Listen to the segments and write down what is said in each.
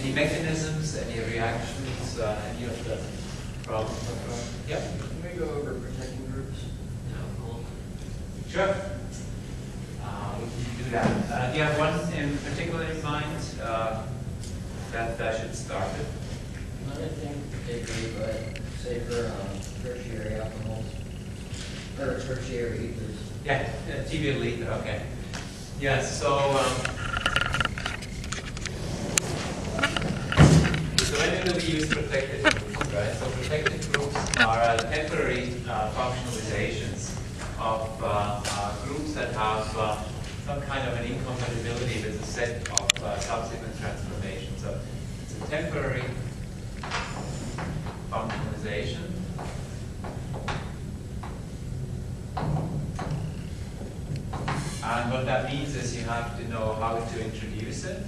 Any mechanisms, any reactions, any of the problems? Yeah? Can we go over protecting groups? Sure. We can do that. Do you have one in particular in mind that I should start with? Not anything particularly, but say for tertiary alcohols, or tertiary ethers. Yeah, tibial ether, okay. Yeah, so when do we use protected groups, right? So protected groups are temporary functionalizations of groups that have some kind of an incompatibility with a set of subsequent transformations. So it's a temporary functionalization. And what that means is you have to know how to introduce it.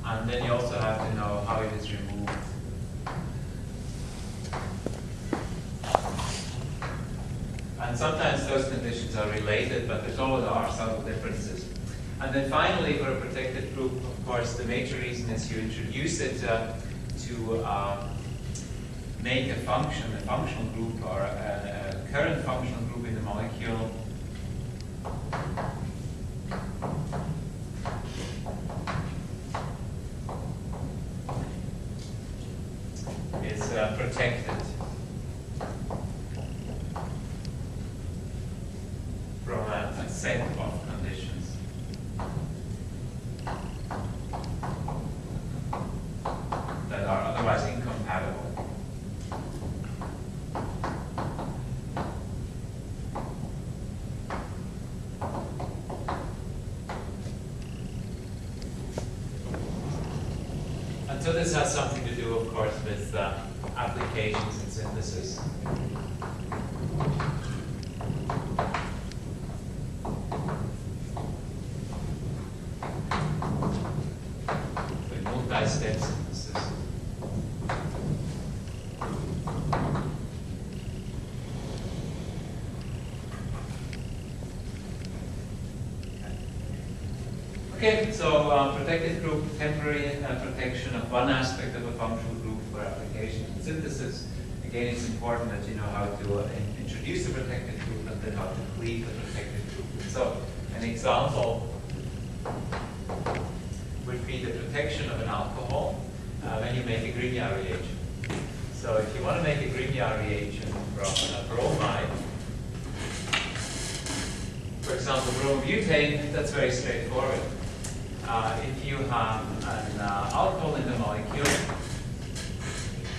And then you also have to know how it is removed. And sometimes those conditions are related, but there always are subtle differences. And then finally, for a protected group, of course, the major reason is you introduce it to make a functional group, or a current functional group in the molecule is protected from a set of conditions. That are otherwise incompatible. And so this has something to do, of course, with applications in synthesis. With multi-step synthesis. Okay, so protected group, temporary protection of one aspect of a functional group for application in synthesis. Again, it's important that you know how to introduce a protected group and then how to cleave the protected group. So, an example would be the protection of an alcohol when you make a Grignard reagent. So, if you want to make a Grignard reagent from a bromide, for example, bromobutane, that's very straightforward. If you have an alcohol in the molecule,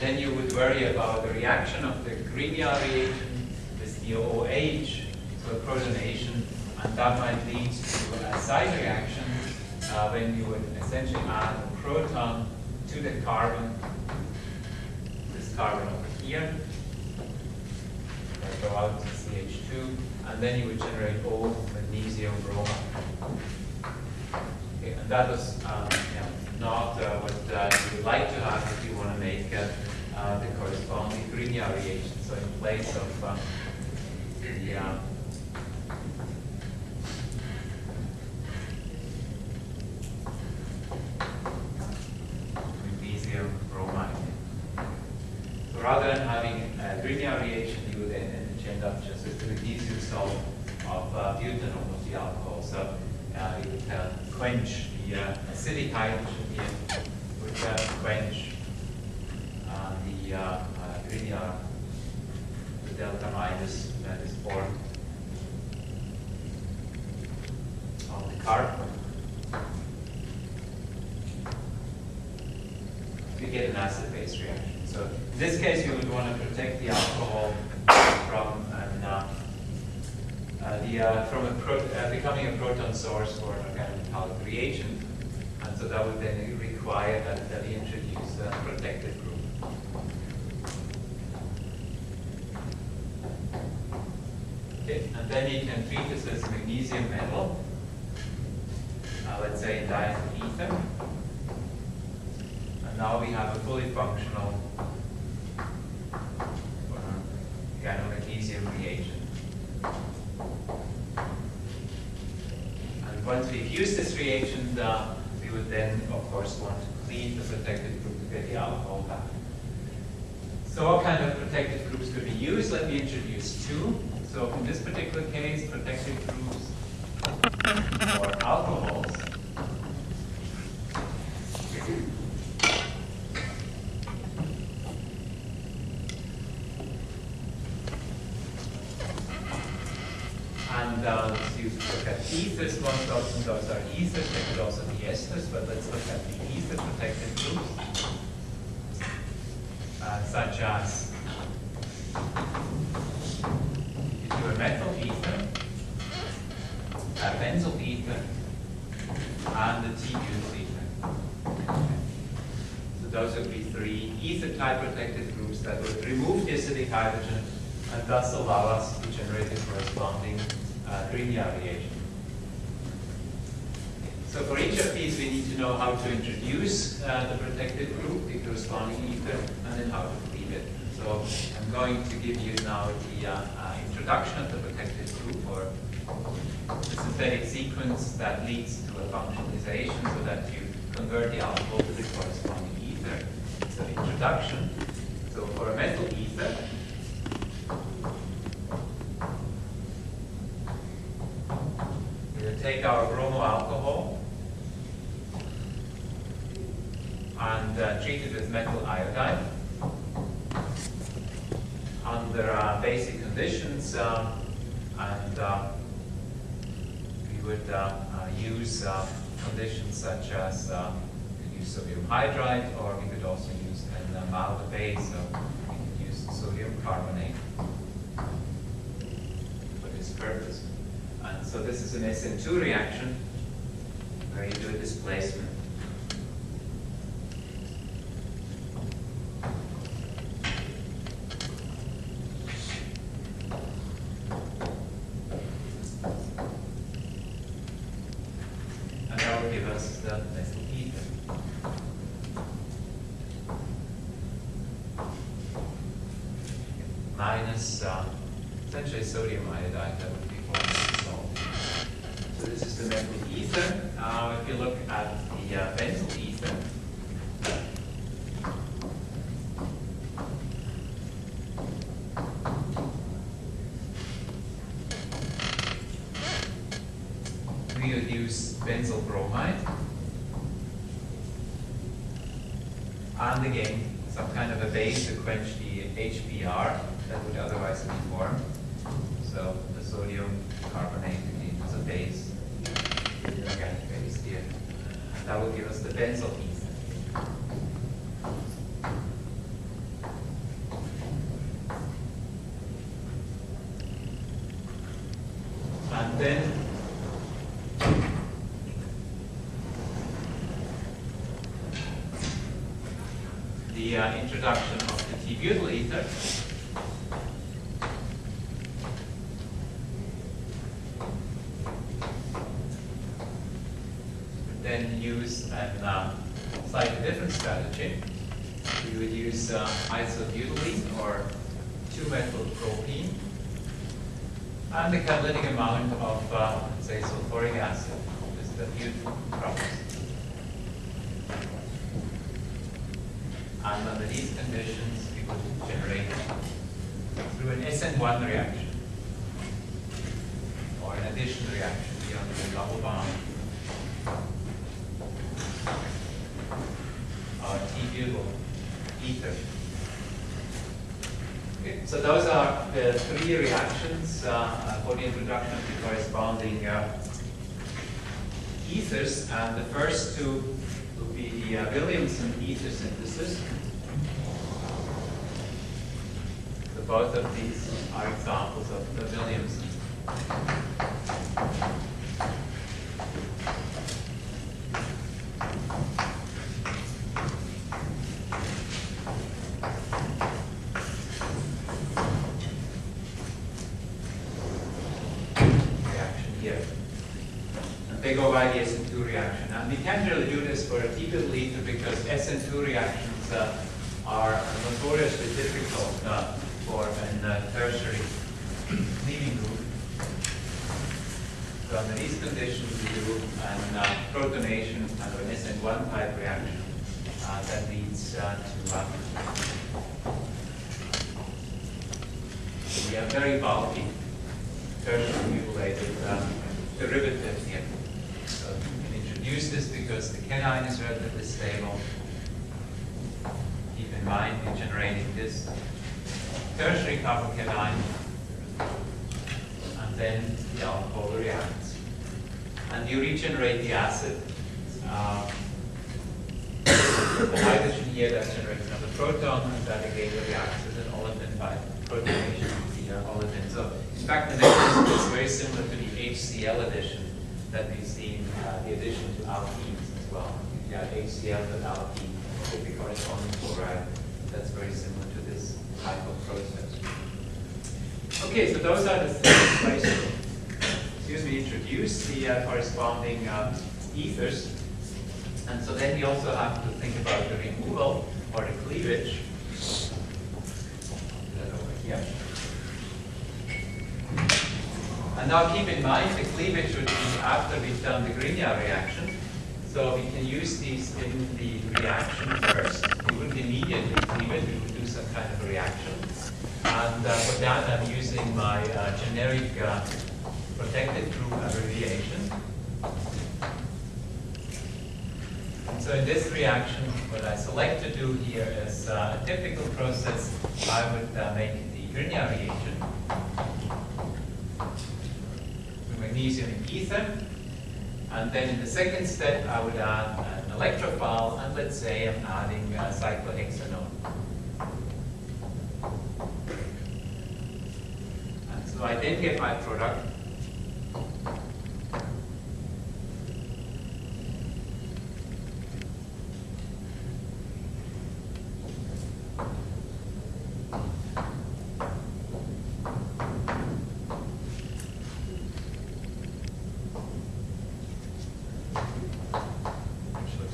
then you would worry about the reaction of the Grignard reagent with the OH, so a protonation, and that might lead to a side reaction when you would essentially add a proton to the carbon, this carbon over here, and go out to CH2, and then you would generate O magnesium bromide. Okay, and that is not what you would like to have if you want to make the corresponding Grignard reagent. So in place of the magnesium bromide. So rather than having a Grignard reagent, you would end up just with the magnesium salt of butanol of the alcohol. So it would quench the acidic hydrogen here, would quench the Grignard, the delta minus that is formed on the carbon. You get an acid-base reaction. So in this case, you would want to protect the alcohol from becoming a proton source for an organic metallic reagent, and so that would then require that we introduce a protected group. Okay, and then you can treat this as magnesium metal, let's say in diethyl ether, and now we have a fully functional organomagnesium reagent. once we've used this reagent, we would then, of course, want to clean the protected group to get the alcohol back. So what kind of protected groups could be used? Let me introduce two. So in this particular case, protected groups for alcohols. And let's look at ethers. Most often those are ethers. They could also be esters, but let's look at the ether protected groups, such as you do a methyl ether, a benzyl ether, and a T-butyl ether. So those would be three ether-type protected groups that would remove the acidic hydrogen and thus allow us to generate the corresponding Grignard reagent. So for each of these, we need to know how to introduce the protected group, the corresponding ether, and then how to cleave it. So I'm going to give you now the introduction of the protected group, or the synthetic sequence that leads to a functionalization so that you convert the alcohol to the corresponding ether. So introduction. So for a methyl ether, we'll take our bromoalcohol and treat it with methyl iodide under basic conditions, and we would use conditions such as use sodium hydride, or we could also use a milder base, so we could use sodium carbonate for this purpose. And so this is an SN2 reaction where you do a displacement. And that will give us the methyl ether. Minus essentially sodium iodide that would be formed. So this is the methyl ether. If you look at the benzyl ether, we would use benzyl bromide, and again some kind of a base to quench the HBr that would otherwise be formed. So the sodium carbonate again as a base, the organic base here. That will give us the benzyl ether. And then the introduction of the T-butyl ether. Then use a slightly different strategy. We would use isobutylene or 2-methylpropene and the catalytic amount of, let's say, sulfuric acid, is the butyl process. And under these conditions, we would generate through an SN1 reaction or an addition reaction beyond the double bond. Our T-butyl ether. Okay, so those are the three reactions for the introduction of the corresponding ethers, and the first two will be the Williamson ether synthesis. So both of these are examples of the Williamson. They go by the SN2 reaction. And we can't really do this for a T-butyl ether because SN2 reactions are notoriously difficult for a tertiary cleaving group. So So under these conditions, we do an protonation under an SN1 type reaction that leads to we have very bulky tertiary mutilated derivatives here. So you can introduce this because the cation is relatively stable. Keep in mind you're generating this tertiary carbocation, and then the alcohol reacts. And you regenerate the acid. The hydrogen here that generates another proton, and that again reacts as an olefin by protonation of the olefin. So in fact the mechanism is very similar to the HCl addition that we've seen, the addition to alkenes as well. If you have HCl to alkene with the corresponding chloride, that's very similar to this type of process. Okay, so those are the three ways to introduce the corresponding ethers. And so then we also have to think about the removal or the cleavage. That over here. And now keep in mind the cleavage would be after we've done the Grignard reaction. So we can use these in the reaction first. We wouldn't immediately cleave it, we would do some kind of a reaction. And for that I'm using my generic protected group abbreviation. So in this reaction, what I select to do here is a typical process. I would make the Grignard reagent, magnesium and ether, and then in the second step I would add an electrophile, and let's say I'm adding cyclohexanone. And so I then get my product.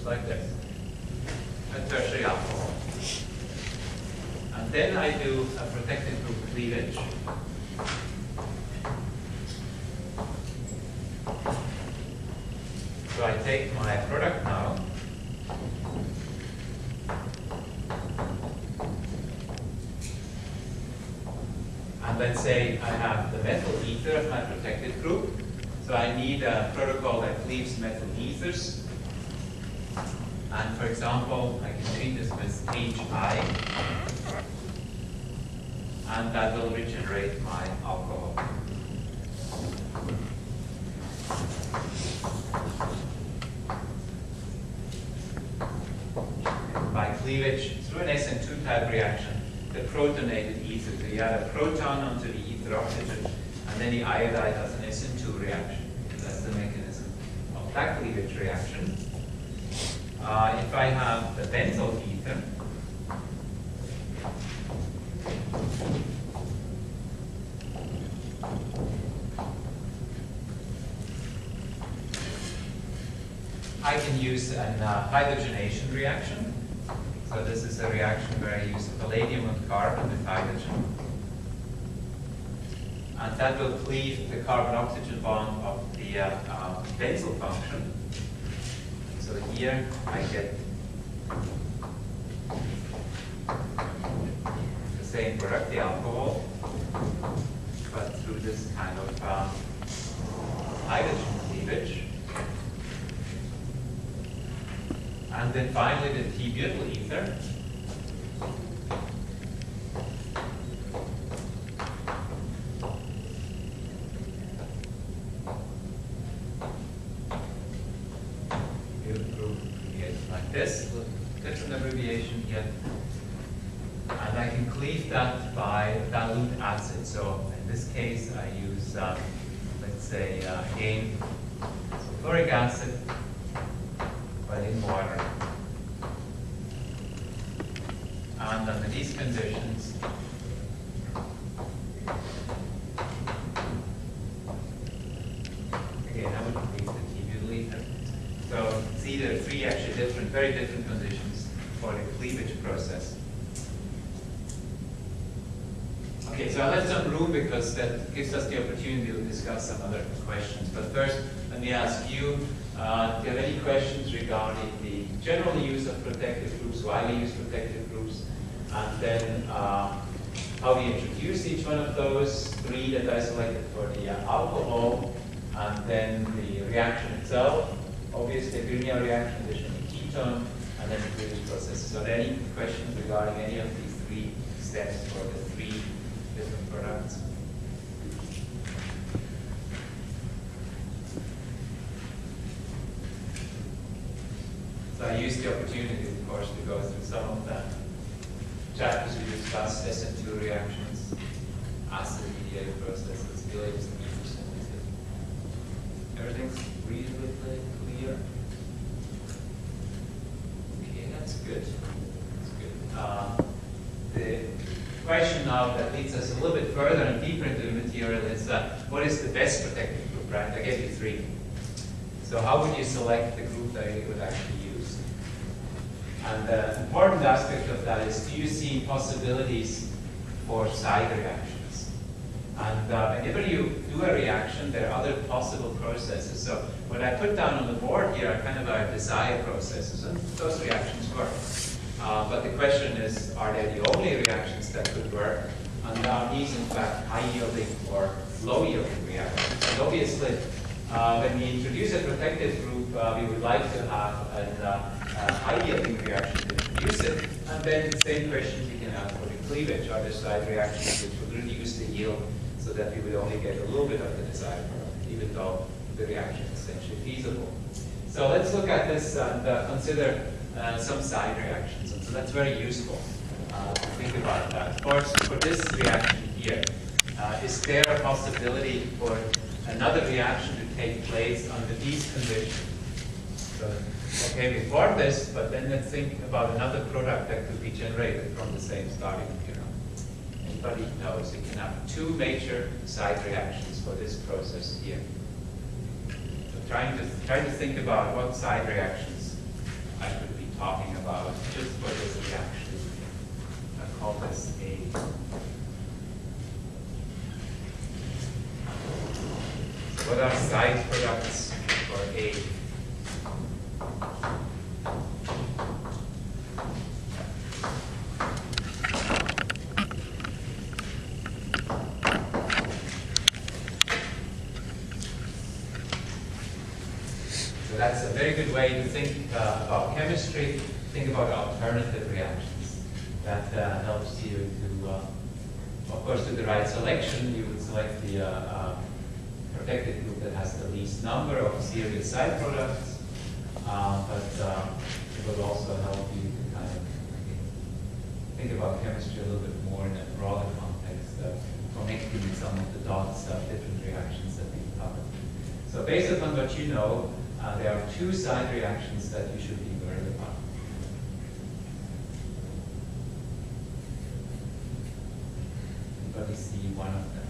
Like this, a tertiary alcohol. And then I do a protected group cleavage. So I take my product now, and let's say I have the methyl ether as my protected group. So I need a protocol that cleaves methyl ethers. And for example, I can treat this with HI, and that will regenerate my alcohol. By cleavage, through an SN2 type reaction, the protonated ether, so you add a proton onto the ether oxygen, and then the iodide has an SN2 reaction. That's the mechanism of that cleavage reaction. If I have the benzyl ether, I can use a hydrogenation reaction. So this is a reaction where I use palladium and carbon with hydrogen. And that will cleave the carbon-oxygen bond of the benzyl function. So here I get the same product, the alcohol, but through this kind of hydrogen cleavage. And then finally the T-butyl ether. This different abbreviation here, and I can cleave that by dilute acid. So in this case, I use, let's say, again, sulfuric acid, but in water. And under these conditions, again, I would cleave the T-butyl ether. So it's either three actually different, very different conditions for the cleavage process. Okay, so I left some room room because that gives us the opportunity to discuss some other questions. But first, let me ask you, do you have any questions regarding the general use of protective groups, why we use protective groups, and then how we introduce each one of those, three that I selected for the alcohol, and then the reaction itself, obviously a Grignard reaction, addition of ketone, and then the previous processes. Are there any questions regarding any of these three steps for the three different products? So I used the opportunity, of course, to go through some of the chapters we discussed, SN2 reactions, acid-mediated processes, village, everything's reasonably clear. Okay, that's good. That's good. The question now that leads us a little bit further and deeper into the material is what is the best protective group, right? I gave you three. So how would you select the group that you would actually use? And the important aspect of that is, do you see possibilities for side reactions? And whenever you do a reaction, there are other possible processes. So what I put down on the board here are kind of our desired processes, and those reactions work. But the question is, are they the only reactions that could work? And are these in fact high-yielding or low-yielding reactions? And obviously, when we introduce a protective group, we would like to have a high-yielding reaction to introduce it. And then the same questions we can ask for the cleavage. Are there side reactions which would reduce the yield so that we would only get a little bit of the desired product, even though the reaction is essentially feasible? So let's look at this and consider some side reactions. And so that's very useful to think about that. Of course, for this reaction here, is there a possibility for another reaction to take place under these conditions? So, okay, we formed this, but then let's think about another product that could be generated from the same starting material. Anybody knows? You can have two major side reactions for this process here. So trying to think about what side reactions I could be talking about just for this reaction. I call this A. So what are side products for A? So that's a very good way to think about chemistry. Think about alternative reactions. That helps you to, of course, do the right selection. You would select the protected group that has the least number of serious side products, but it will also help you to kind of think about chemistry a little bit more in a broader context of connecting some of the dots of different reactions that we've covered. So based upon what you know, there are two side reactions that you should be worried about. Anybody see one of them?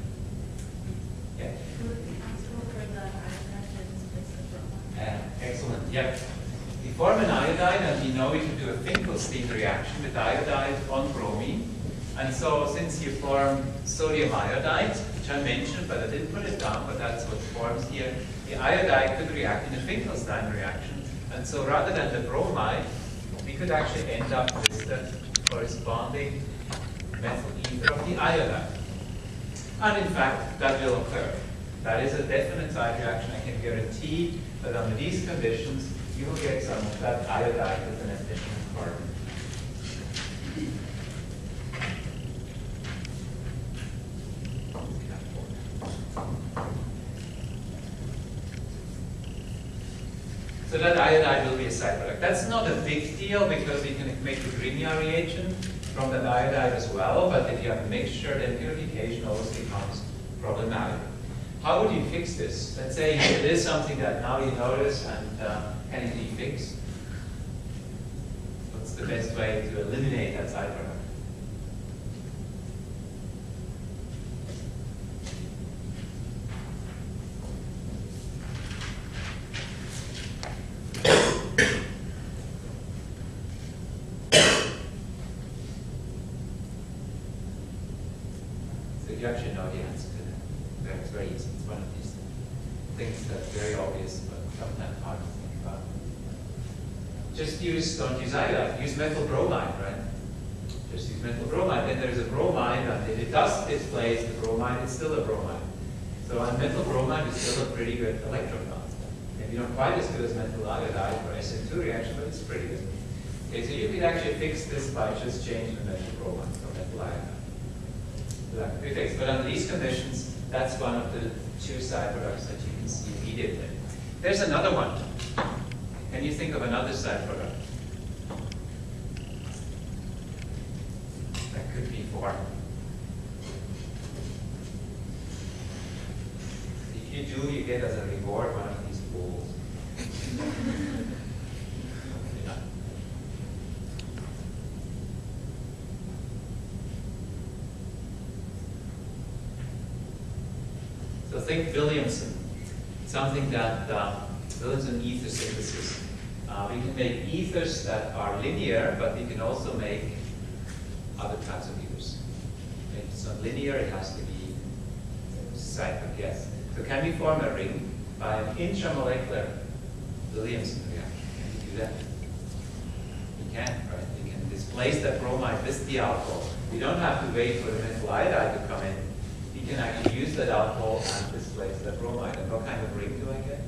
Yeah. Excellent. Yeah. We form an iodide, and we know we can do a Finkelstein reaction with iodide on bromine. And so, since you form sodium iodide, which I mentioned, but I didn't put it down, but that's what forms here, the iodide could react in a Finkelstein reaction. And so, rather than the bromide, we could actually end up with the corresponding methyl ether of the iodide. And in fact, that will occur. That is a definite side reaction. I can guarantee that under these conditions, you will get some of that iodide with an additional carbon. So that iodide will be a side product. That's not a big deal because we can make a Grignard reagent from that iodide as well, but if you have a mixture, then purification always becomes problematic. How would you fix this? Let's say it is something that now you notice, and can it be fixed? What's the best way to eliminate that side product? So you actually know the answer. things that's very obvious, but sometimes hard to think about. Don't use iodide, use methyl bromide, right? Just use methyl bromide. Then there's a bromide, and if it does displace the bromide, it's still a bromide. So methyl bromide is still a pretty good electron constant. Maybe not quite as good as methyl iodide for SN2 reaction, but it's pretty good. Okay, so you could actually fix this by just changing the methyl bromide for methyl iodide. So that could be fixed. But under these conditions, that's one of the two side products that you can see immediately. There's another one. Can you think of another side product? That could be 4. If you do, you get as a reward one of these balls. Yeah. So think Williamson, something that Williamson ether synthesis. We can make ethers that are linear, but we can also make other kinds of ethers. If it's not linear, it has to be cyclic, yes. So can we form a ring by an intramolecular Williamson reaction? Can we do that? We can, right? We can displace that bromide with the alcohol. We don't have to wait for the methyl iodide to come in. We can actually use that alcohol and displace that bromide. And what kind of ring do I get?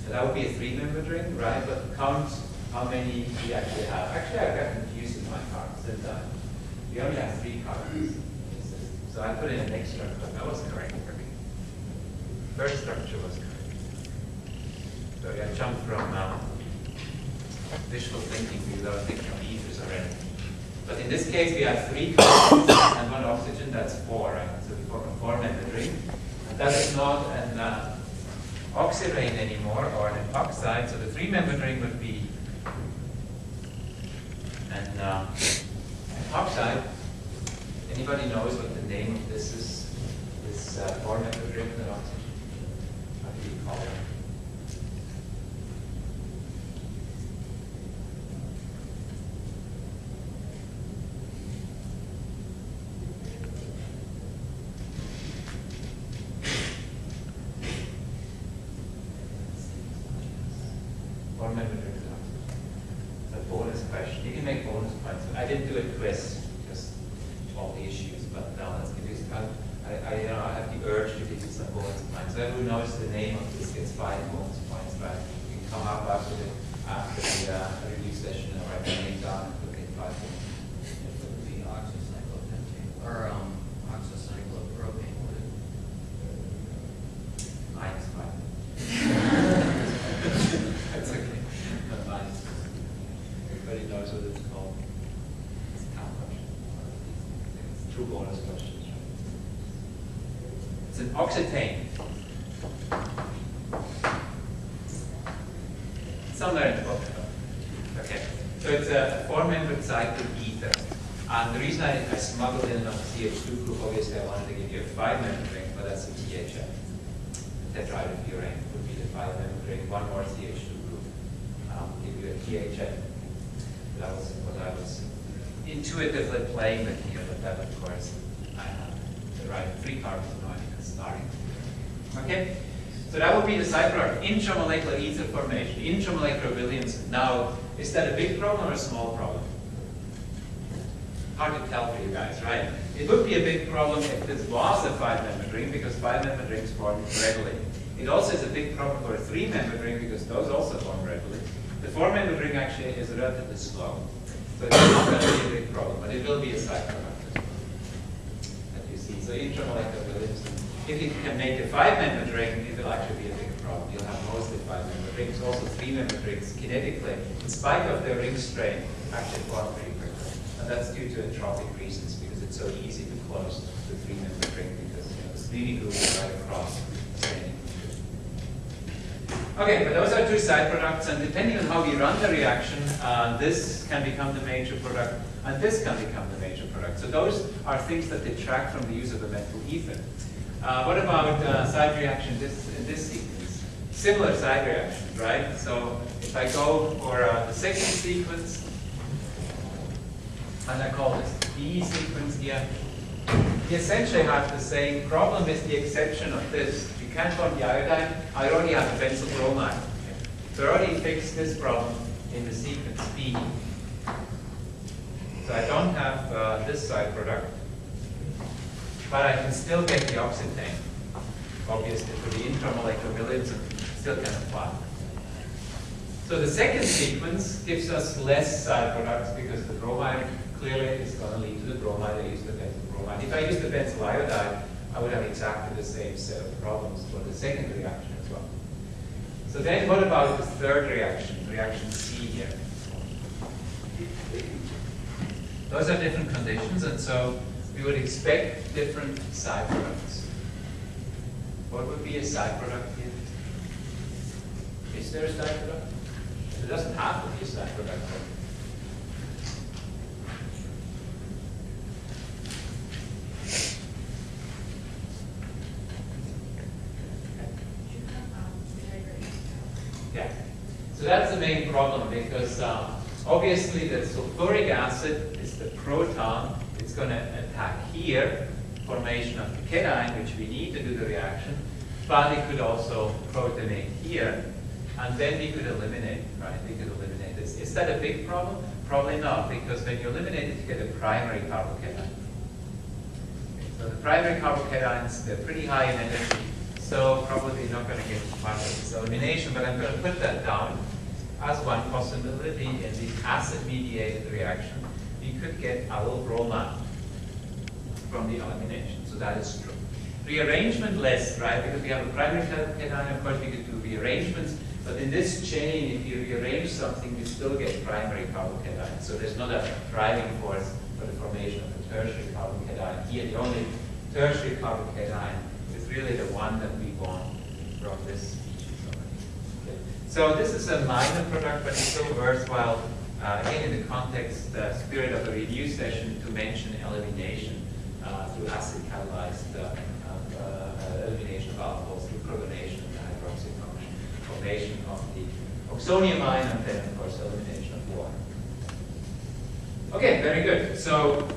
So that would be a 3-membered ring, right? But count how many we actually have. Actually, I got confused with my cards, didn't I? We only have 3 cards. So I put in an extra, but that was correct for me. First structure was correct. So I jumped from visual thinking because I was thinking of ethers already. But in this case, we have 3 carbons and 1 oxygen, that's 4, right? So we form a 4-membered ring. And that is not an oxyrane anymore, or an epoxide. So the 3-membered ring would be an epoxide. Anybody knows what the name of this is? This 4-membered ring with oxygen? How do you call it? It's a bonus question. You can make bonus points. I didn't do a quiz, just all the issues, but let's give you I have the urge to give you some bonus points. So who knows the name of this gets 5 bonus points, right? You can come up after the review session and write the name down and put in 5 points. It would be oxycyclopentane, or oxycyclopropane, would it? -5. That's okay. Not nice. Everybody knows what it's called. It's a tough question. It's true bonus questions, right? It's an oxetane. Somewhere in the book. Okay. So it's a 4-membered cyclic ether. And the reason I smuggled in another CH2 group, obviously I wanted to give you a 5-membered ring, but that's a THF. Tetrahydrofurane would be the 5-membered ring, 1 more CH2 group. Give you a THF. That was what I was intuitively playing with here, but that of course I have the right 3 carbons now starting. Okay? So that would be the side product, intramolecular ether formation, intramolecular Williamson. Now, is that a big problem or a small problem? Hard to tell for you guys, right? It would be a big problem if this was a 5-membered ring, because 5-membered rings form readily. It also is a big problem for a 3-membered ring, because those also form readily. The 4-membered ring actually is relatively slow. So it's not going to be a big problem, but it will be a side product that you see. So intramolecular Williamson. If you can make a 5-membered ring, it will actually be a bigger problem. You'll have mostly 5-membered rings. Also 3-membered rings kinetically, in spite of their ring strain, actually form pretty quickly. And that's due to entropic reasons, because it's so easy to close the 3-membered ring, because the sleeving group is right across the straining. Okay, but those are 2 side products, and depending on how we run the reaction, this can become the major product, and this can become the major product. So those are things that detract from the use of a methyl ether. What about side reaction in this sequence? Similar side reactions, right? So if I go for the second sequence, and I call this B sequence here. You essentially have the same problem with the exception of this. You can't bond the iodine. I already have a benzyl bromide. So I already fixed this problem in the sequence B. So I don't have this side product, but I can still get the oxetane. Obviously, for the intramolecular millions, still can apply. So the second sequence gives us less side products because the bromide clearly is going to lead to the bromide. I use the benzyl bromide. If I use the benzyl iodide, I would have exactly the same set of problems for the second reaction as well. So then what about the third reaction, reaction C here? Those are different conditions, and so we would expect different side products. What would be a side product here? Is there a side product? It doesn't have to be a side product. Yeah. So that's the main problem because obviously the sulfuric acid is the proton. It's going to attack here, formation of the cation, which we need to do the reaction, but it could also protonate here, and then we could eliminate, right? We could eliminate this. Is that a big problem? Probably not, because when you eliminate it, you get a primary carbocation. So the primary carbocations, they're pretty high in energy, so probably not going to get much of this elimination, but I'm going to put that down as one possibility in the acid-mediated reaction. We could get allyl bromide from the elimination, so that is true. Rearrangement less, right? Because we have a primary cation, of course we could do rearrangements, but in this chain, if you rearrange something, we still get primary carbocation. So there's not a driving force for the formation of a tertiary carbocation. Here, the only tertiary carbocation is really the one that we want from this species already. Okay. So this is a minor product, but it's still worthwhile, again, in the context, spirit of a review session, to mention elimination through acid catalyzed elimination of alcohols through protonation and hydroxy function, formation of the oxonium ion, and then, of course, elimination of water. Okay, very good. So,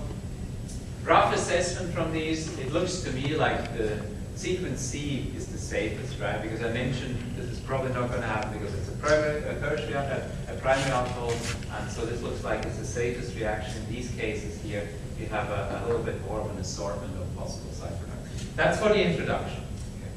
rough assessment from these, it looks to me like the sequence C is the safest, right? Because I mentioned this is probably not going to happen because it's a tertiary, a primary alcohol, and so this looks like it's the safest reaction. In these cases here, you have a little bit more of an assortment of possible side products. That's for the introduction. Okay.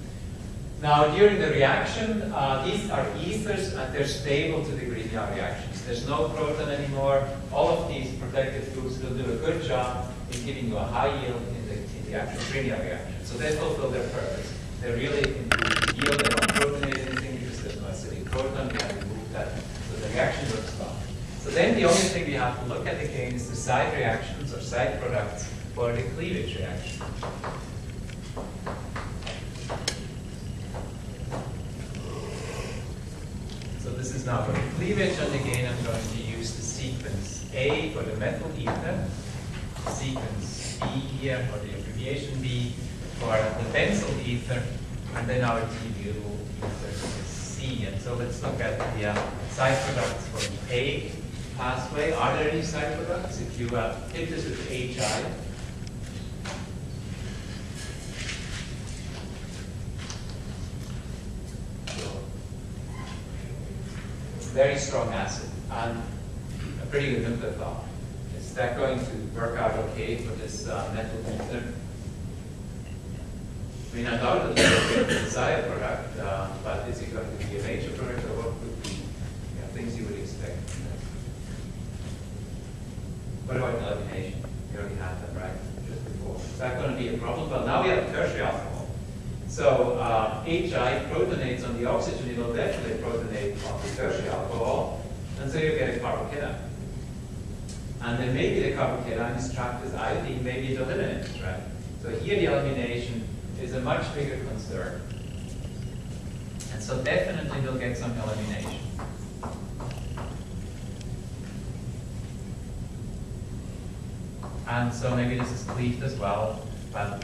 Now, during the reaction, these are ethers, and they're stable to the Grignard reactions. There's no proton anymore. All of these protective groups will do a good job in giving you a high yield in the actual Grignard reaction. So they fulfill their purpose. They really improve the yield. They don't protonate anything because there's no acidic proton. We have removed that, so the reaction works well. So then the only thing we have to look at again is the side reactions or side products for the cleavage reaction. So this is now for the cleavage, and again I'm going to use the sequence A for the methyl ether, sequence B here for the abbreviation B for the benzyl ether, and then our T-butyl ether is C. And so let's look at the side products for the A pathway. Are there any side products? If you hit this with HI, very strong acid and a pretty good nucleophile. Is that going to work out okay for this methyl ether? I mean, undoubtedly it's a side product, but is it going to be a major product, or what would be things you would expect? What about elimination? We already had that, right? Just before. Is that going to be a problem? Well, now we have tertiary alcohol. So HI protonates on the oxygen, it will definitely protonate on the tertiary alcohol, and so you get a carbocation. And then maybe the carbocation is trapped as iodine, maybe it eliminates, right? So here the elimination is a much bigger concern. And so definitely we'll get some elimination. And so maybe this is cleaved as well, but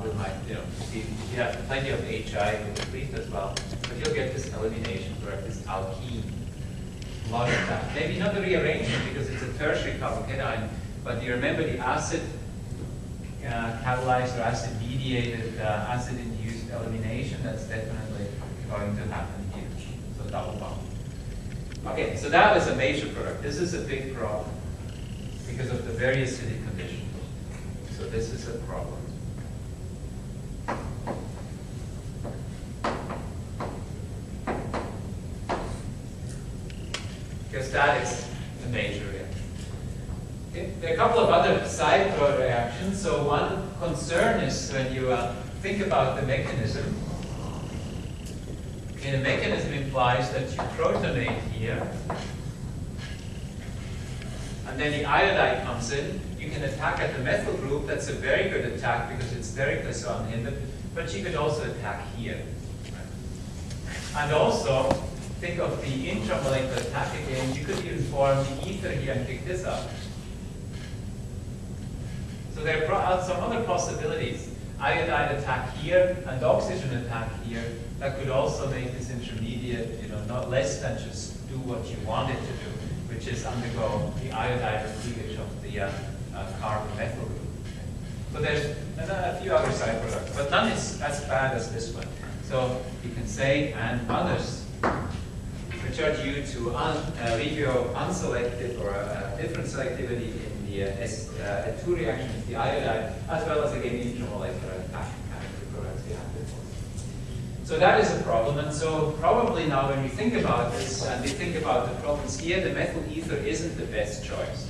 we might, if you have plenty of HI, will be cleaved as well, but you'll get this elimination for this alkene. A lot of that. Maybe not a rearrangement because it's a tertiary carbocation, But you remember the acid catalyzed or acid-mediated, acid-induced elimination, that's definitely going to happen here. So double bond. Okay, so that is a major product. This is a big problem because of the very acidic condition. So this is a problem. Because that is a major reaction. Okay. There are a couple of other side product reactions. So one concern is when you think about the mechanism. Okay, the mechanism implies that you protonate here, and then the iodide comes in. You can attack at the methyl group. That's a very good attack because it's sterically so unhindered. But you could also attack here. And also, think of the intramolecular attack again. You could even form the ether here and pick this up. So there are some other possibilities. Iodide attack here and oxygen attack here. That could also make this intermediate, not less than just do what you want it to do, which is undergo the iodide cleavage of the carbon-methyl group. So there's a few other side products, but none is as bad as this one. So you can say, and others, which are due to regio unselected or different selectivity in the S2 reaction with the iodide, as well as again intramolecular attack products we had before. So that is a problem, and so probably now when we think about this and we think about the problems here, the methyl ether isn't the best choice.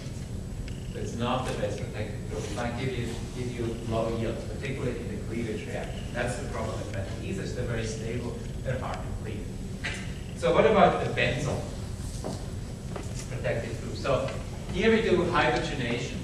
So it's not the best protected group. It might give you low yields, particularly in the cleavage reaction. That's the problem with methyl ethers. They're very stable. They're hard to cleave. So what about the benzyl protected group? So here we do hydrogenation.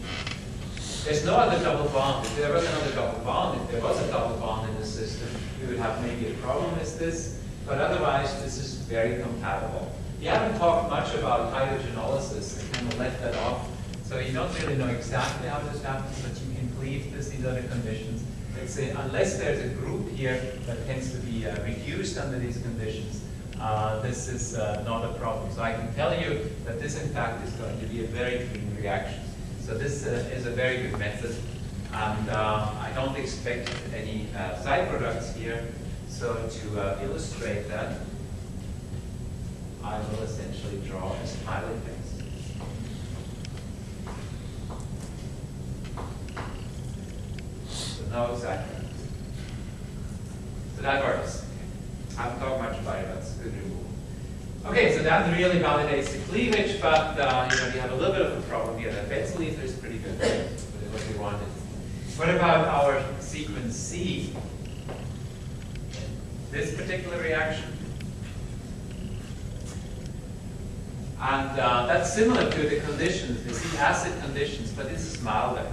There's no other double bond. If there was another double bond, if there was a double bond in the system, we would have maybe a problem with this. But otherwise, this is very compatible. You haven't talked much about hydrogenolysis. I kind of left that off. So you don't really know exactly how this happens, but you can cleave this in other conditions. Let's say unless there's a group here that tends to be reduced under these conditions, this is not a problem. So I can tell you that this, in fact, is going to be a very clean reaction. So this is a very good method, and I don't expect any side products here. So to illustrate that, I will essentially draw a smiley face. So no side products. So that works. I haven't talked much about it, but it's a good removal. Okay, so that really validates the cleavage, but we have a little bit of a problem here. The benzyl ether is pretty good, what we wanted. What about our sequence C? This particular reaction. And that's similar to the conditions, the C acid conditions, but this is milder.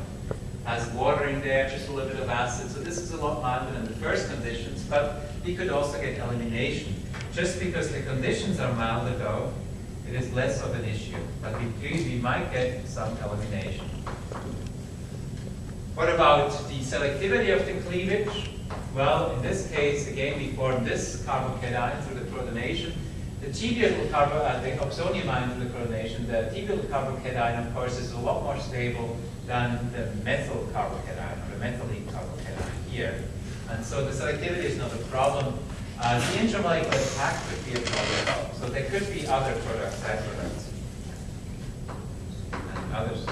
Has water in there, just a little bit of acid, so this is a lot milder than the first conditions, but we could also get elimination. Just because the conditions are milder though, it is less of an issue, but we might get some elimination. What about the selectivity of the cleavage? Well, in this case, again, we form this carbocation through the protonation. The T-butyl the oxonium ion through the protonation, the T-butyl carbocation, of course, is a lot more stable than the methyl carbocation, or the methylene carbocation here. And so the selectivity is not a problem. The intramolecular attack could be a problem. So there could be other products, side products, and others.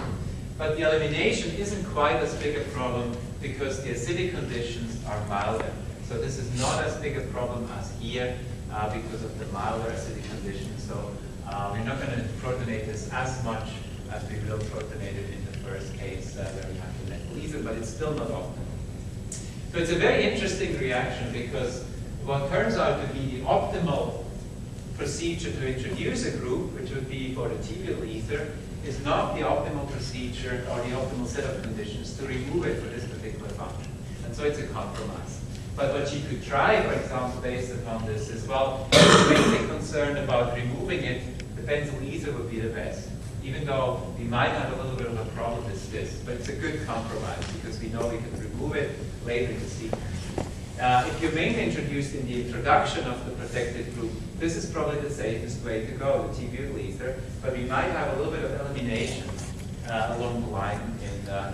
But the elimination isn't quite as big a problem because the acidic conditions are milder. So this is not as big a problem as here because of the milder acidic conditions. So we're not going to protonate this as much as we will protonate it in the first case where we have the methyl ether, but it's still not optimal. So it's a very interesting reaction because what turns out to be the optimal procedure to introduce a group, which would be for the T-butyl ether, is not the optimal procedure or the optimal set of conditions to remove it for this particular function. And so it's a compromise. But what you could try, for example, based upon this is, well, if you're really concerned about removing it, the benzyl ether would be the best. Even though we might have a little bit of a problem with this, but it's a good compromise because we know we can remove it later in the sequence. If you're mainly introduced in the introduction of the protected group, this is probably the safest way to go, the T-butyl ether, but we might have a little bit of elimination along the line in the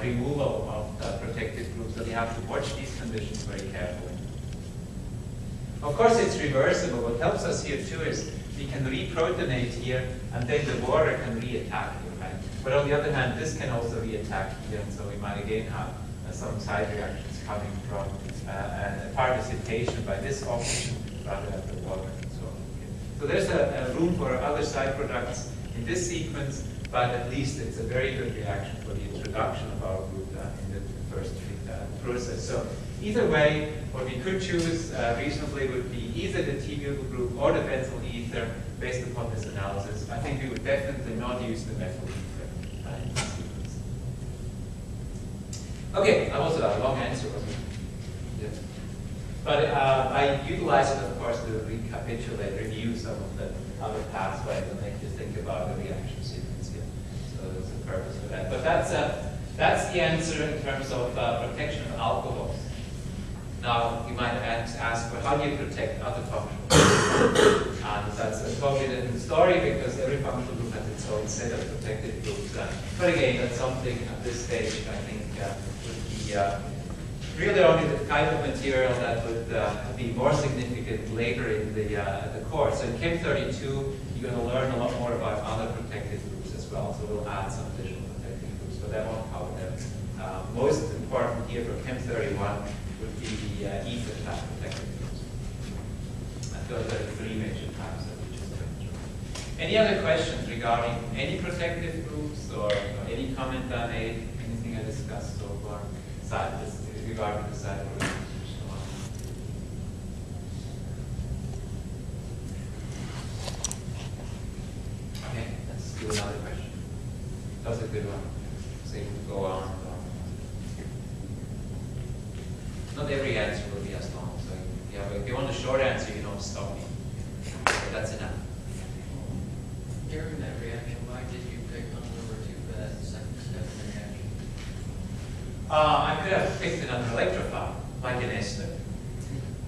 removal of the protected groups. So you have to watch these conditions very carefully. Of course, it's reversible. What helps us here too is we can reprotonate here, and then the water can re-attack here, right? But on the other hand, this can also re-attack here, and so we might again have some side reactions coming from participation by this oxygen rather than the water and so on. So there's a room for other side products in this sequence, but at least it's a very good reaction for the introduction of our group in the first process. So either way, what we could choose reasonably would be either the T-butyl group or the benzyl ether based upon this analysis. I think we would definitely not use the methyl ether in this sequence. Okay, that was a long answer, wasn't it? Yes. But I utilize it, of course, to recapitulate, review some of the other pathways and make you think about the reaction sequence here. So there's a purpose for that. But that's the answer in terms of protection of alcohols. Now, you might ask, well, how do you protect other functional groups? And that's a totally different story because every functional group has its own set of protected groups. But again, that's something at this stage I think would be really only the kind of material that would be more significant later in the course. So in Chem 32, you're going to learn a lot more about other protected groups as well. So we'll add some additional protected groups, but that won't cover them. Most important here for Chem 31 would be the ether type protected groups. And those are the three major types that we just went through. Any other questions regarding any protective groups or any comment I made, anything I discussed so far? Regarding the side products or so on. Okay, let's do another question. That was a good one. So you can go on. Not every answer will be as long. So if you want a short answer, you don't stop me. But that's enough. During that reaction, why did you pick on number 2 for that second step in the reaction? I could have picked another electrophile, like an ester.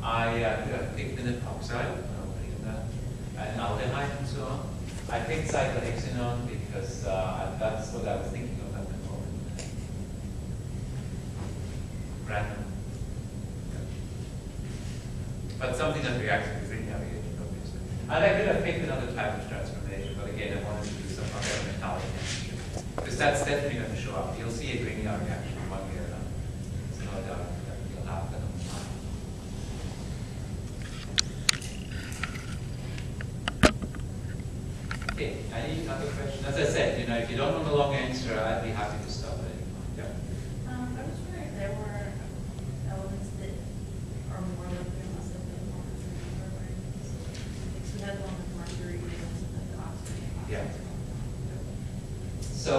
I could have picked an epoxide, an aldehyde and so on. I picked cyclohexanone because that's what I was thinking of at the moment. Random. Yeah. But something that reacts with green navigation, obviously. And I could have picked another type of transformation, but again, I wanted to do some other metallic chemistry. Because that's definitely going to show up. You'll see a green reaction. That will happen on time. Okay, any other questions? As I said, if you don't want a long answer, I'd be happy to stop at any point. Yeah. I was wondering if there were elements that are more likely to mess up than ones that are right. So we had one with mercury and the oxygen. Yeah. So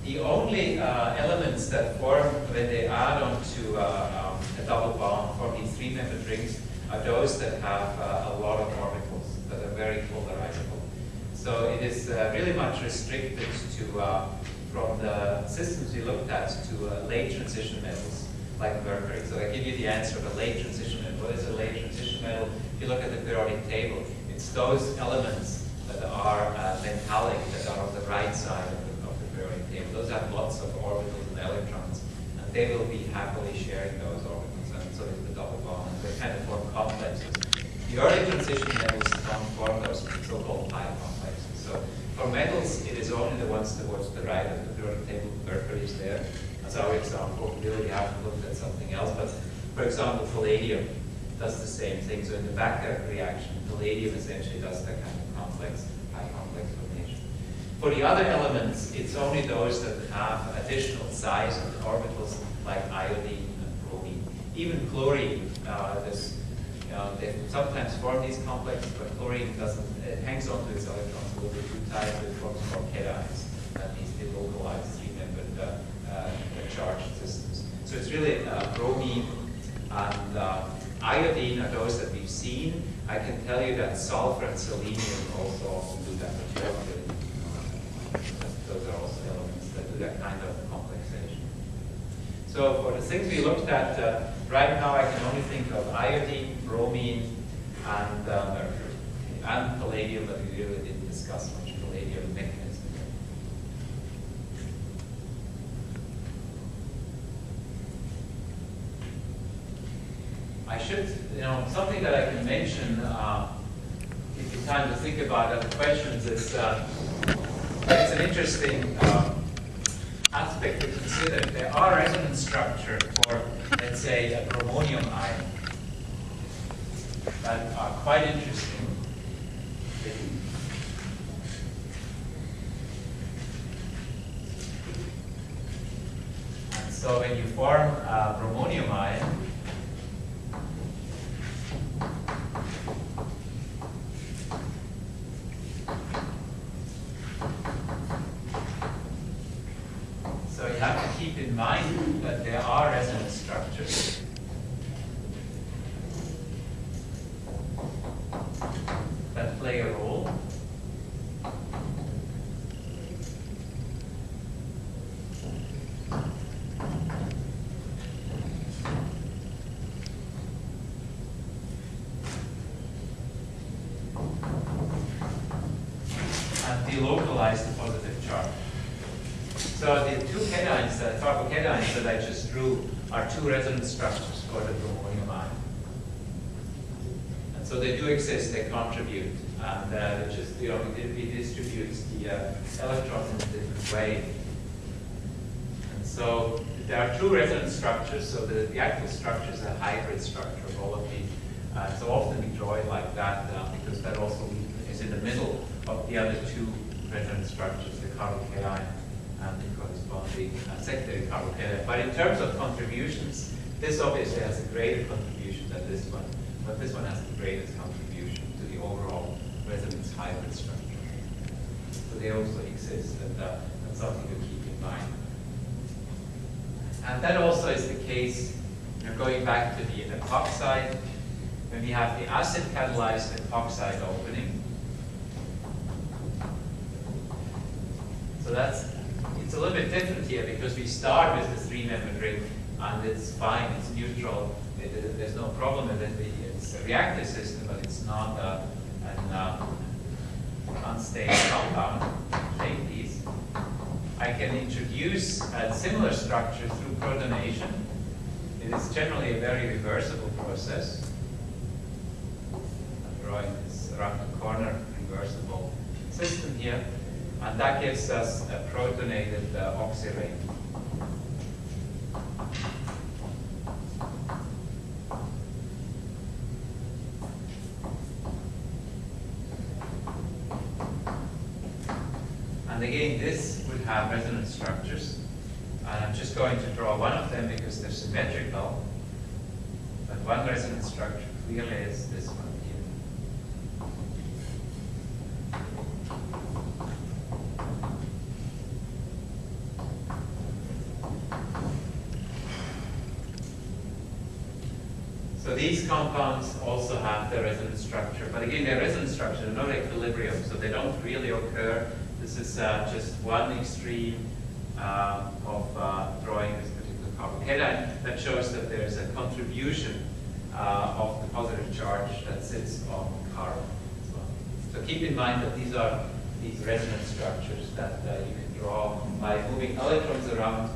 the only elements that form when they add onto a double bond, form these 3-membered rings, are those that have a lot of orbitals that are very polarizable. So it is really much restricted to, from the systems we looked at, to late transition metals like mercury. So I give you the answer of a late transition metal. What is a late transition metal? If you look at the periodic table, it's those elements that are metallic that are on the right side of the periodic table. Those have lots of orbitals and electrons, and they will be happily sharing those orbitals, and so is the double bond, and they kind of form complexes. The early transition metals don't form those so-called pi complexes. So for metals, it is only the ones towards the right of the periodic table. Mercury is there. As our example, really haven't looked at something else, but for example, palladium does the same thing. So in the Backer reaction, palladium essentially does that kind of complex, high complex formation. For the other elements, it's only those that have additional size of the orbitals, like iodine and bromine. Even chlorine, they sometimes form these complexes, but chlorine doesn't. It hangs on to its electrons a little bit too tight, so it forms more cations. That means they localize 3-membered charged systems. So it's really bromine and iodine are those that we've seen. I can tell you that sulfur and selenium also often do that, but you don't really know that. Those are also elements that do that kind of complexation. So for the things we looked at, right now I can only think of iodine, bromine, and mercury, and palladium, but we really didn't discuss much palladium mechanism. should, something that I can mention, give you time to think about other questions, is it's an interesting aspect to consider. There are resonance structures for, let's say, a bromonium ion that are quite interesting. And so when you form a bromonium ion, so you have to keep in mind that there are resonance structures that play a role. And delocalize the positive charge. So the two cations, carbocations that I just drew, are two resonance structures for the bromonium ion. And so they do exist, they contribute, and it just it distributes the electrons in a different way. And so there are two resonance structures. So the actual structure is a hybrid structure of all of these. So often we draw it like that because that also is in the middle of the other two resonance structures, the carbocation and the corresponding secondary carbocation. But in terms of contributions, this obviously has a greater contribution than this one, but this one has the greatest contribution to the overall resonance hybrid structure. So they also exist, and that's something to keep in mind. And that also is the case, going back to the epoxide, when we have the acid catalyzed epoxide opening. So it's a little bit different here because we start with the three-membered ring and it's fine, it's neutral, there's no problem with it. It's a reactive system, but it's not an unstable compound. Take these. I can introduce a similar structure through protonation. It is generally a very reversible process. I'm drawing this around the corner reversible system here. And that gives us a protonated oxyrate. And again, this would have resonance structures. And I'm just going to draw one of them because they're symmetrical. But one resonance structure clearly is this one here. So these compounds also have their resonance structure, but again, their resonance structure is not equilibrium, so they don't really occur. This is just one extreme of drawing this particular carbocation that shows that there is a contribution of the positive charge that sits on carbon as well. So keep in mind that these are these resonance structures that you can draw by moving electrons around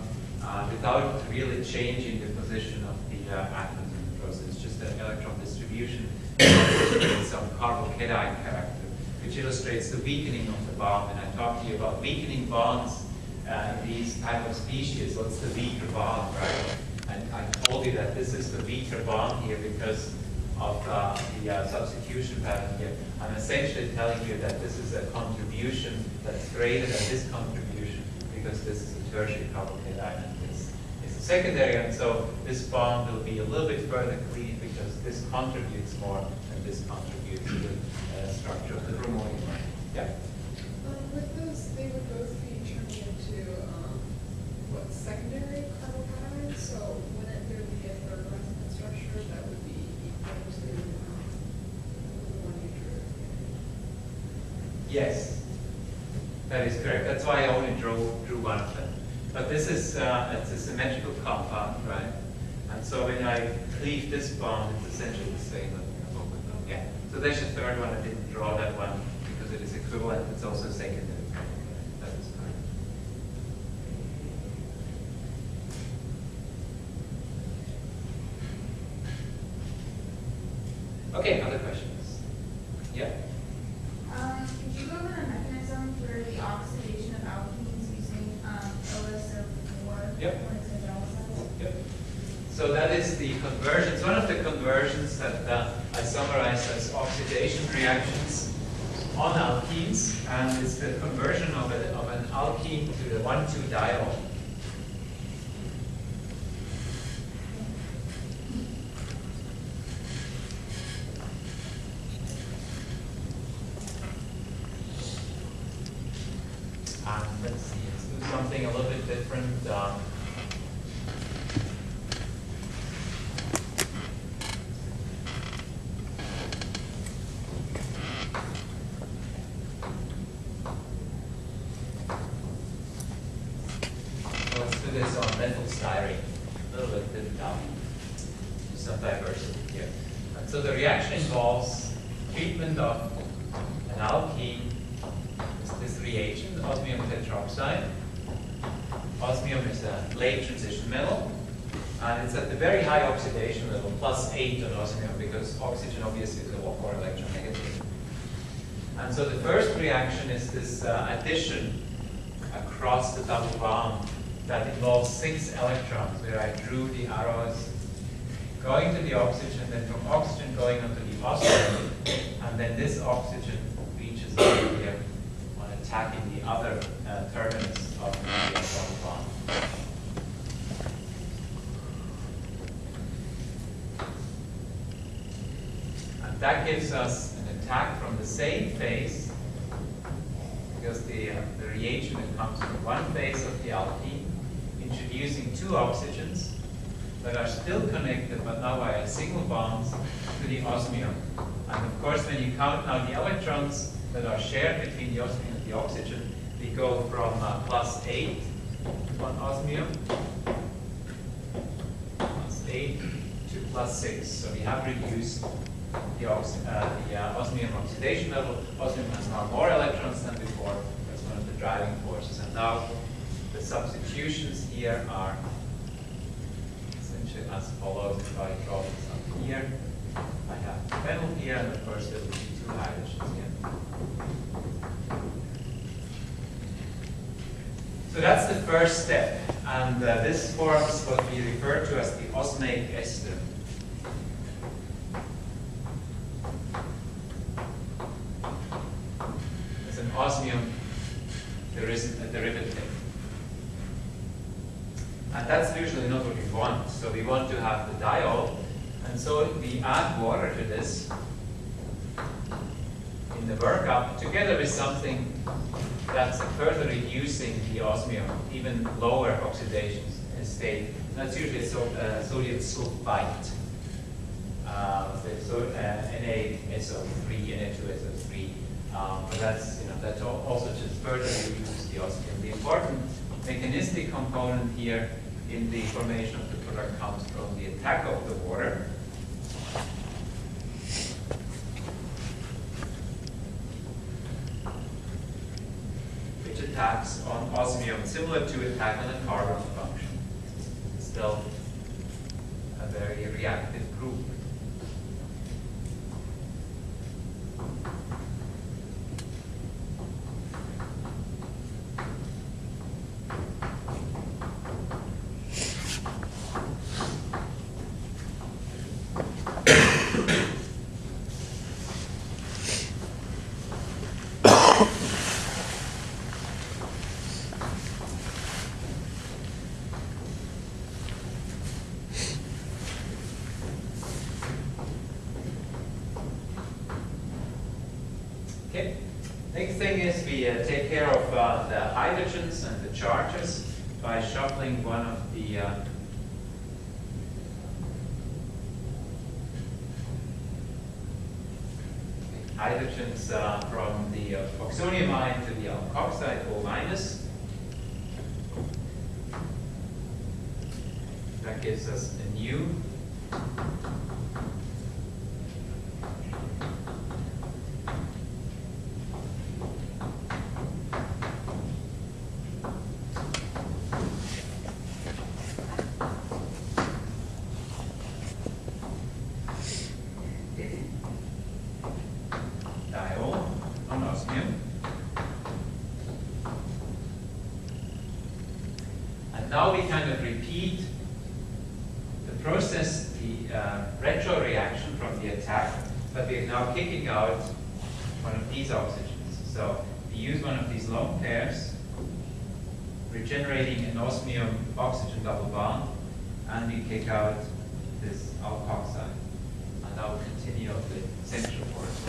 without really changing the position of the atoms. It's just an electron distribution with some carbocation character, which illustrates the weakening of the bond. And I talked to you about weakening bonds in these type of species. What's the weaker bond, right? And I told you that this is the weaker bond here because of the substitution pattern here. I'm essentially telling you that this is a contribution that's greater than this contribution because this is a tertiary carbocation and this is a secondary, and so this bond will be a little bit further cleaved because this contributes more and this contributes to the structure of the bromonium. Yeah? With those, they would both be turned into what, secondary carbocations? So wouldn't there be a third resonance structure that would be equal to the one you drew? Yes, that is correct. That's why I only drew one of them. But this is it's a symmetrical compound, right? And so when I cleave this bond, it's essentially the same. Yeah. So there's a third one. I didn't draw that one because it is equivalent. It's also secondary. That is correct. Okay, other questions? Yeah? Could you go over the mechanism for the oxidation of alkenes using OSO4? Yep. When it's hydrolyzed? Yep. So that is the conversion. It's one of the conversions that I summarized as oxidation reactions on alkenes, and it's the conversion of an alkene to the 1,2-diol. Let's see, let's do something a little bit different. Let's do this on methyl styrene. A little bit different now. Do some diversity here. And so the reaction involves treatment of an alkene. This reagent, osmium tetroxide. Osmium is a late transition metal, and it's at the very high oxidation level, +8 on osmium, because oxygen obviously is a lot more electronegative. And so the first reaction is this addition across the double bond that involves 6 electrons, where I drew the arrows going to the oxygen, then from oxygen going onto the osmium, and then this oxygen reaches over here on attacking the other terminus of the double bond. And that gives us an attack from the same phase, because the reagent comes from one phase of the alkene, introducing 2 oxygens that are still connected, but now via single bonds, to the osmium. And of course, when you count now the electrons that are shared between the osmium and the oxygen, we go from +8 on osmium, +8 to +6. So we have reduced the osmium oxidation level. Osmium has now more electrons than before. That's one of the driving forces. And now the substitutions here are essentially as follows. If I draw this up here, I have the metal here, and of course there will be 2 hydrogens here. So that's the first step, and this forms what we refer to as the osmic ester. As an osmium, there isn't a derivative. And that's usually not what we want. So we want to have the diol, and so we add water to this in the workup, together with something that's further reducing the osmium, even lower oxidation state. That's usually sodium sulfite. So NaSO3, Na2SO3. But that's also just further reduces the osmium. The important mechanistic component here in the formation of the product comes from the attack of the water. Which attacks on osmium, similar to attack on a carbon function. It's still a very reactive group. Okay. Next thing is we take care of the hydrogens and the charges by shuffling one of the hydrogens from the oxonium ion to the alkoxide O-. That gives us a new now we kind of repeat the process, the retro reaction from the attack, but we're now kicking out one of these oxygens. So we use one of these lone pairs, regenerating an osmium oxygen double bond, and we kick out this alkoxide. And I will continue with central force.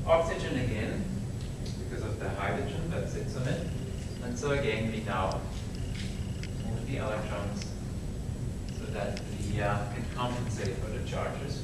Oxygen again, because of the hydrogen that sits on it. And so again, we now move the electrons so that we can compensate for the charges.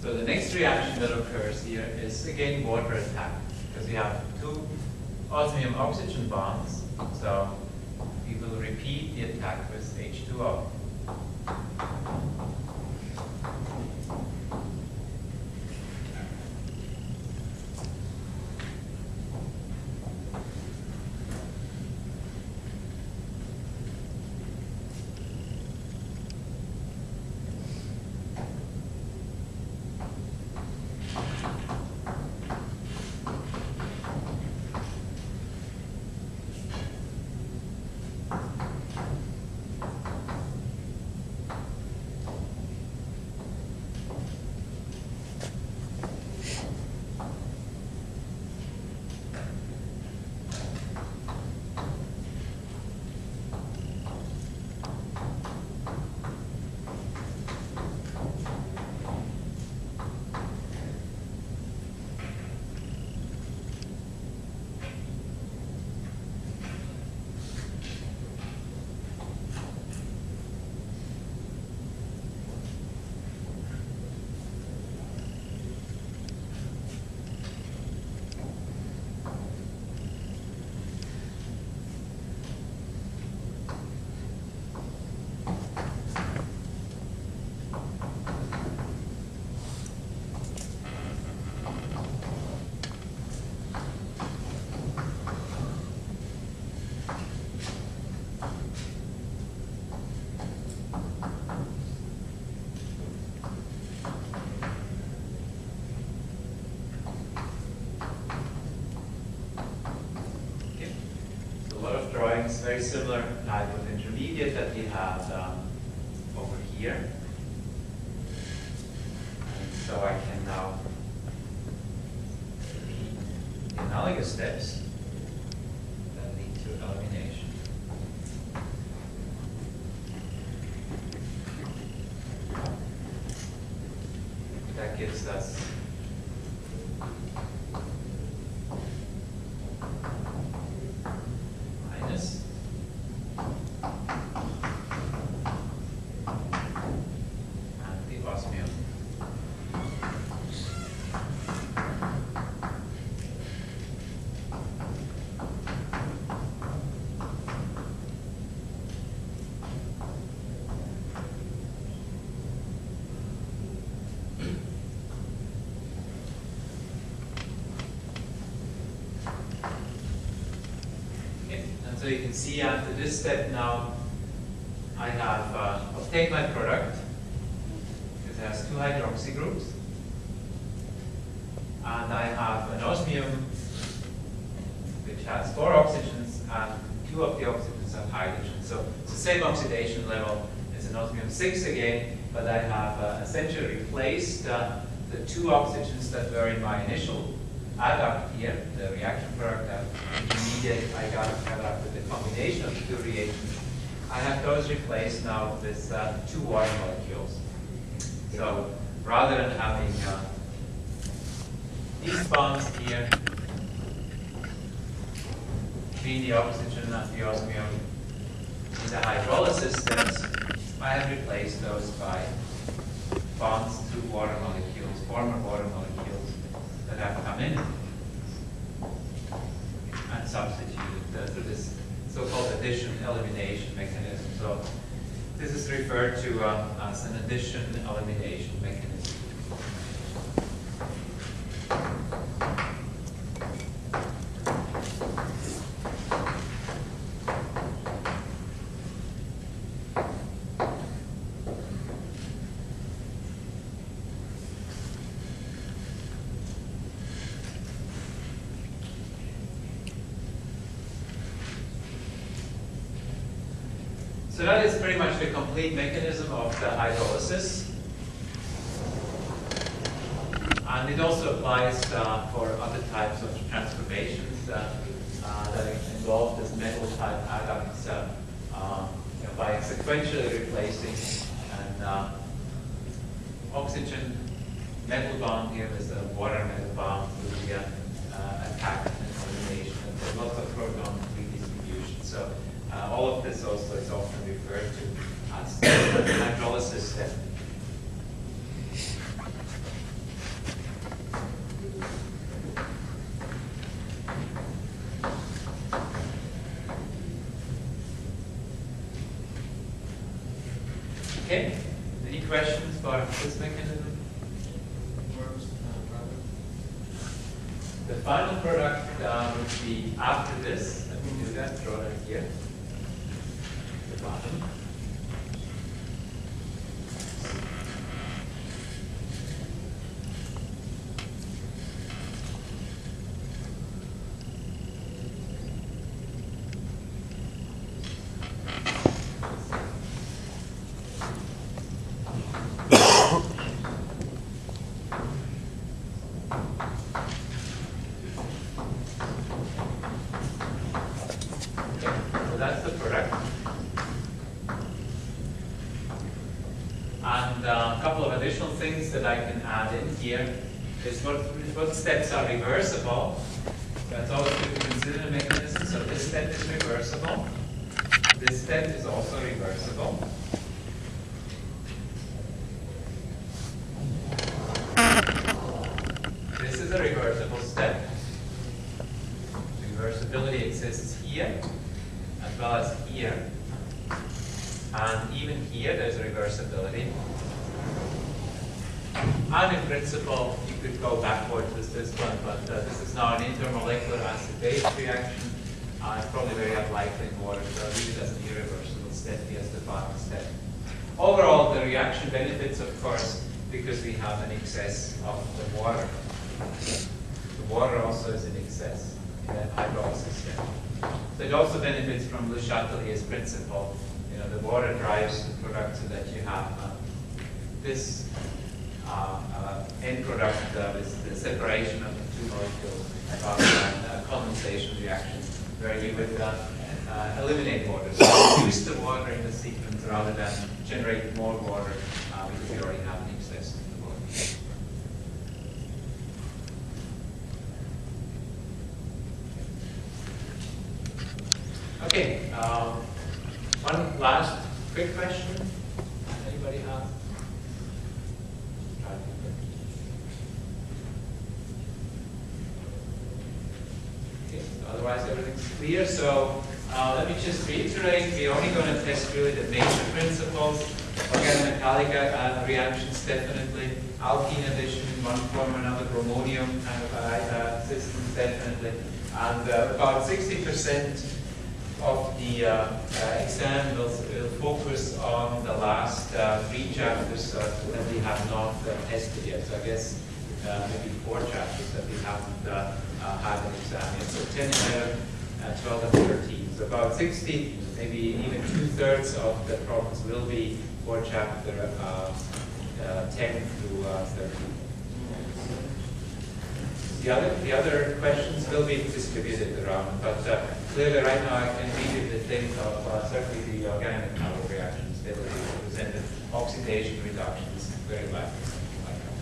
So the next reaction that occurs here is again water attack, because we have two osmium oxygen bonds. So we will repeat the attack with H2O. Very similar type of intermediate that we have over here. And so I can now repeat the analogous steps that lead to elimination. That gives us minus osmium. you can see after this step now, I have obtained my product. It has 2 hydroxy groups. And I have an osmium which has 4 oxygens, and 2 of the oxygens are hydrogen. So it's the same oxidation level as an osmium 6 again, but I have essentially replaced the 2 oxygens that were in my initial adduct here, the reaction product intermediate I got out with the combination of the 2 reagents. I have those replaced now with 2 water molecules. So rather than having these bonds here between the oxygen and the osmium in the hydrolysis steps, I have replaced those by bonds to water molecules, former water molecules that have come in and substituted through this so-called addition-elimination mechanism. So this is referred to as an addition-elimination mechanism. So that is pretty much the complete mechanism of the hydrolysis. And it also applies for other types of transformations that involve this metal type adducts by sequentially replacing an oxygen metal bond here with a water metal bond through the attack and elimination. And there's lots of proton redistribution. So all of this also is often referred to as the hydrolysis step. Okay, any questions about this mechanism? The final product would be after this. Let me do that, draw that here. The bottom. That's the product. And a couple of additional things that I can add in here is what steps are reversible. That's always good to consider the mechanism. So this step is reversible. This step is also reversible. This is a reversible step. Reversibility exists here as well as here. And even here there's a reversibility. And in principle, you could go backwards with this one, but this is now an intermolecular acid-base reaction. It's probably very unlikely in water, so I leave it as an irreversible step here as the final step. Overall, the reaction benefits, of course, because we have an excess of the water. The water also is in excess in that hydrolysis step. So it also benefits from Le Chatelier's principle. You know, the water drives the product so that you have this end product with the separation of the 2 molecules and condensation reaction, where you would eliminate water. So reduce the water in the sequence rather than generate more water because you already have an excess of the water. Okay, one last quick question. Anybody have? Okay, so otherwise everything's clear. So let me just reiterate, we're only going to test really the major principles. Organometallic reactions definitely, alkene addition in one form or another, bromonium kind of systems definitely, and about 60% of the exam will focus on the last 3 chapters that we have not tested yet. So I guess maybe 4 chapters that we haven't had an exam yet. So 10, 11, 12, and 13. So about 60, maybe even 2/3 of the problems will be for chapter 10 through 13. The other questions will be distributed around, but clearly right now I can read you the things of certainly the organic metabolic reactions. They will be presented, oxidation reductions, very likely something like that.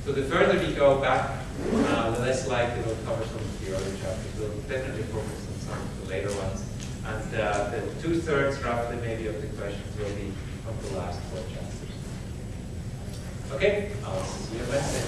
So the further we go back, the less likely we'll cover some of the early chapters. We'll definitely focus on some of the later ones. And the 2/3 roughly maybe of the questions will be from the last 4 chapters. Okay, I'll see you Wednesday.